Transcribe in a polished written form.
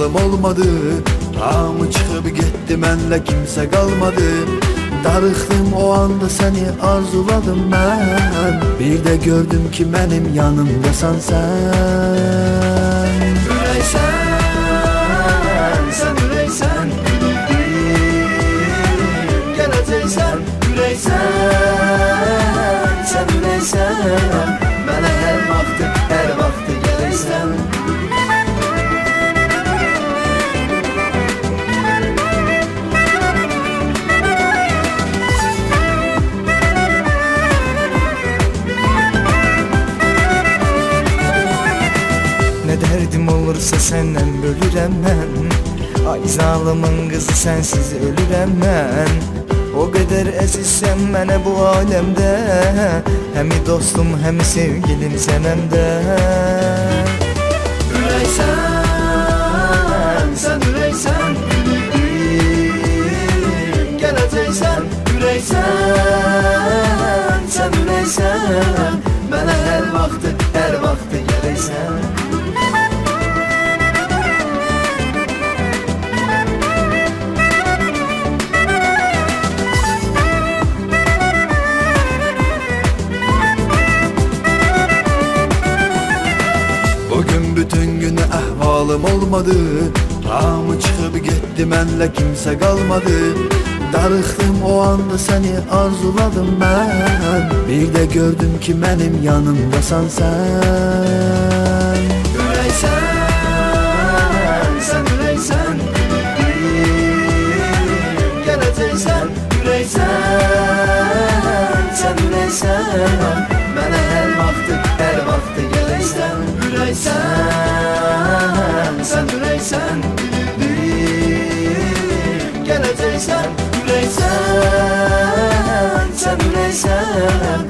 halım olmadı. Hamı çıxıb getdi, mənlə kimsə qalmadı. Darıxdım o anda, səni arzuladım mən. Bir də gördüm ki mənim yanımdasan sən. Ürəksən, sən ürəksən, gələcəksən. Ürəksən, sən ürəksən, mənə hər vaxtı gələksən. Ne derdim olursa senden bölürəm mən. Ay zalımın qızı, sensiz ölürəm mən. O qədər əzizsən mənə bu aləmdə, həmi dostum, həmi sevgilim sənəmdə. Ürəksən, sən ürəksən, gələcəksən. Ürəksən, sən ürəksən, mənə hər vaxtı gələksən. Bugün bütün günü əhvalım olmadı. Hamı çıxıb getdi, mənlə kimsə qalmadı. Darıxdım o anda, səni arzuladım mən. Bir də gördüm ki mənim yanımdasan sən. Ürəksən, sən ürəksən, gələcəksən. Ürəksən, sən ürəksən, mənə hər vaxtı gələksən. Ürəksən, sən ürəksən, gələcəksən. Ürəksən, sən ürəksən,